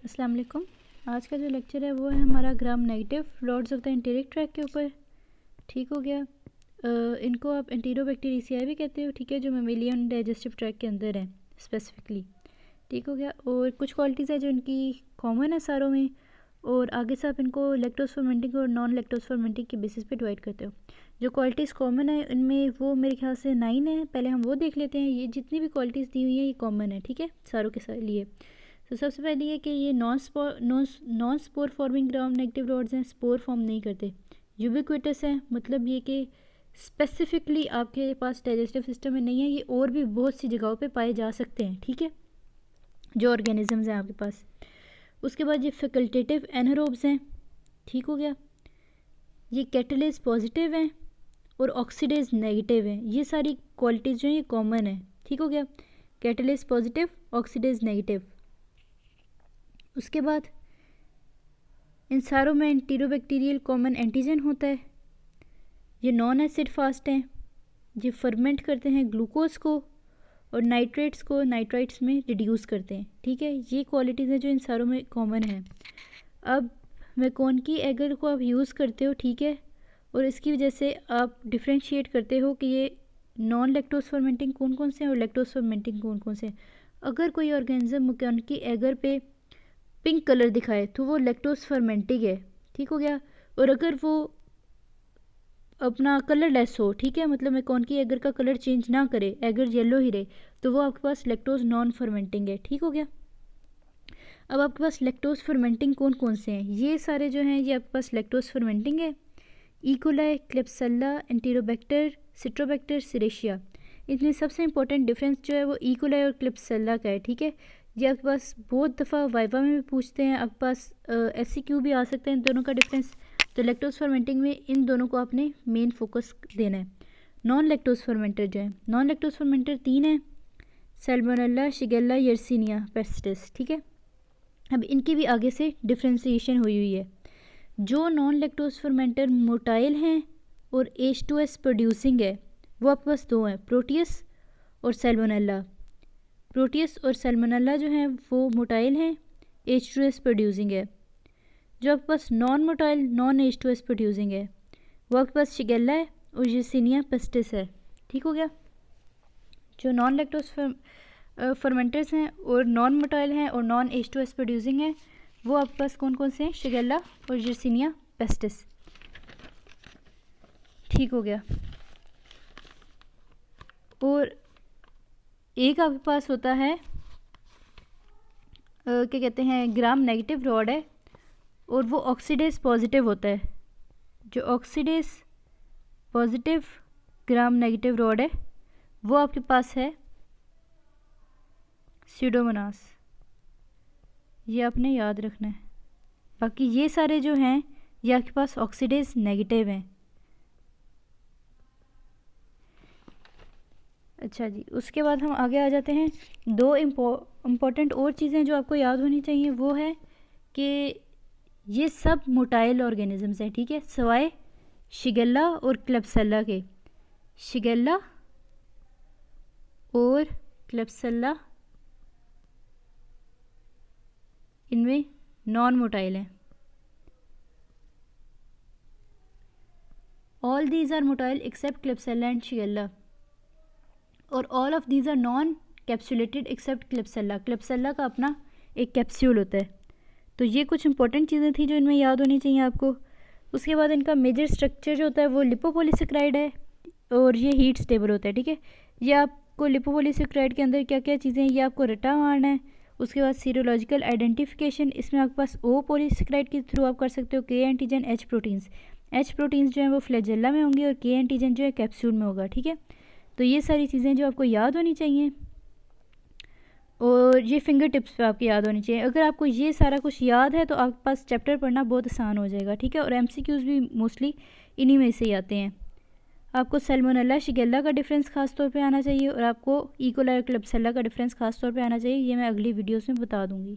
अस्सलाम वालेकुम। आज का जो लेक्चर है वो है हमारा gram negative rods of the enteric track के ऊपर। ठीक हो गया। इनको आप एंटीरोबैक्टीरियासी भी कहते हो, ठीक है, जो मेमेलियन डाइजेस्टिव ट्रैक के अंदर है स्पेसिफिकली। ठीक हो गया। और कुछ क्वालिटीज़ है जो इनकी कॉमन है सारों में, और आगे से आप इनको लैक्टोज फर्मेंटिंग और नॉन लैक्टोज फर्मेंटिंग के बेसिस पे डिवाइड करते हो। जो क्वालिटीज़ कॉमन है इनमें वो मेरे ख्याल से 9 है। पहले हम वो देख लेते हैं। ये जितनी भी क्वालिटीज़ दी हुई हैं ये कॉमन है, ठीक है, सारों के लिए। तो सबसे पहले ये कि ये non spore forming gram negative rods हैं, स्पोर फॉर्म नहीं करते। यूबिक्विटस है, मतलब ये कि स्पेसिफिकली आपके पास डाइजेस्टिव सिस्टम में नहीं है, ये और भी बहुत सी जगहों पे पाए जा सकते हैं, ठीक है, जो ऑर्गेनिजम्स हैं आपके पास। उसके बाद ये फैकल्टेटिव एनारोब्स हैं। ठीक हो गया। ये कैटलेज पॉजिटिव हैं और ऑक्सीडेज नेगेटिव हैं। ये सारी क्वालिटीज़ जो हैं ये कॉमन है। ठीक हो गया। Catalase positive, oxidase negative. उसके बाद इन सारों में एंटीरोबैक्टीरियल कॉमन एंटीजन होता है। ये नॉन एसिड फास्ट हैं। ये फर्मेंट करते हैं ग्लूकोज को और नाइट्रेट्स को नाइट्राइट्स में रिड्यूस करते हैं। ठीक है, ये क्वालिटीज़ हैं जो इन सारों में कॉमन है। अब मैकोनकी एगर को आप यूज़ करते हो, ठीक है, और इसकी वजह से आप डिफ्रेंशिएट करते हो कि ये नॉन लैक्टोज फर्मेंटिंग कौन कौन से हैं और लैक्टोज फर्मेंटिंग कौन कौन से हैं। अगर कोई ऑर्गेनिज्म मैकोनकी एगर पे पिंक कलर दिखाए तो वो लैक्टोज फर्मेंटिंग है। ठीक हो गया। और अगर वो अपना कलरलेस हो, ठीक है, मतलब मैकोनकी एगर का कलर चेंज ना करे, एगर येलो ही रहे, तो वो आपके पास लैक्टोज नॉन फर्मेंटिंग है। ठीक हो गया। अब आपके पास लैक्टोज फर्मेंटिंग कौन कौन से हैं? ये सारे जो हैं ये आपके पास लैक्टोज फर्मेंटिंग है। इकोलाई, क्लेप्सल्ला, एंटीरोबैक्टर, सिट्रोबैक्टर, सिरेशिया। इसमें सबसे इंपॉर्टेंट डिफरेंस जो है वो इकोलाई और क्लेप्सल्ला का है। ठीक है, ये आपके पास बहुत दफ़ा वाइवा में भी पूछते हैं, आपके पास SCQ भी आ सकते हैं इन दोनों का डिफरेंस। तो लैक्टोज फर्मेंटिंग में इन दोनों को आपने मेन फोकस देना है। नॉन लैक्टोज फर्मेंटर जो है, नॉन लैक्टोज फर्मेंटर 3 है, सैल्मोनेला, शिगेल्ला, यर्सीनिया पेस्टिस। ठीक है, अब इनकी भी आगे से डिफ्रेंसीशन हुई है। जो नॉन लैक्टोज फर्मेंटर मोटाइल हैं और H2S प्रोड्यूसिंग है वो आपके पास 2 हैं, प्रोटियस और सैल्मोनेला। प्रोटियस और सैल्मोनेला जो हैं वो मोटाइल हैं, H2S प्रोड्यूसिंग है। जो आपके पास non motile non H2S producing है वो आपके पास शिगेल्ला है और यर्सीनिया पेस्टिस है। ठीक हो गया। जो नॉन लैक्टोज फर्मेंटर्स हैं और नॉन मोटाइल हैं और नॉन H2S प्रोड्यूसिंग हैं वो आपके पास कौन कौन से हैं? शिगेल्ला और यर्सीनिया पेस्टिस। ठीक हो गया। और एक आपके पास होता है क्या कहते हैं, ग्राम नेगेटिव रॉड है और वो ऑक्सीडेज पॉजिटिव होता है। जो oxidase positive gram negative rod है वो आपके पास है स्यूडोमोनास। ये आपने याद रखना है। बाकी ये सारे जो हैं ये आपके पास ऑक्सीडेज नेगेटिव हैं। अच्छा जी, उसके बाद हम आगे आ जाते हैं। 2 इम्पॉर्टेंट और चीज़ें जो आपको याद होनी चाहिए वो है कि ये सब मोटाइल ऑर्गेनिजम्स हैं, ठीक है, सवाए शिगेल्ला और क्लेप्सल्ला के। शिगेल्ला और क्लेप्सल्ला इनमें नॉन मोटाइल हैं। All these are motile except Klebsiella and Shigella, और all of these are non capsulated except Klebsiella. Klebsiella का अपना एक कैप्सूल होता है। तो ये कुछ इंपॉर्टेंट चीज़ें थी जो इनमें याद होनी चाहिए आपको। उसके बाद इनका मेजर स्ट्रक्चर जो होता है वो लिपोपॉलीसेकेराइड है और ये हीट स्टेबल होता है। ठीक है, ये आपको लिपोपॉलीसेकेराइड के अंदर क्या क्या चीज़ें हैं ये आपको रटा मारना है। उसके बाद सीरोलॉजिकल आइडेंटिफिकेशन, इसमें आपके पास O पॉलीसेकेराइड के थ्रू आप कर सकते हो, K antigen, H proteins. H proteins जो है वो फ्लैजेला में होंगे और K एंटीजन जो है कैप्सूल में होगा। ठीक है, तो ये सारी चीज़ें जो आपको याद होनी चाहिए और ये फिंगर टिप्स पे आपकी याद होनी चाहिए। अगर आपको ये सारा कुछ याद है तो आपके पास चैप्टर पढ़ना बहुत आसान हो जाएगा। ठीक है, और MCQs भी मोस्टली इन्हीं में से ही आते हैं। आपको सैल्मोनेला शिगेल्ला का डिफरेंस खास तौर पे आना चाहिए और आपको इकोलाई और क्लेप्सल्ला का डिफरेंस खास तौर पे आना चाहिए। ये मैं अगली वीडियोस में बता दूंगी।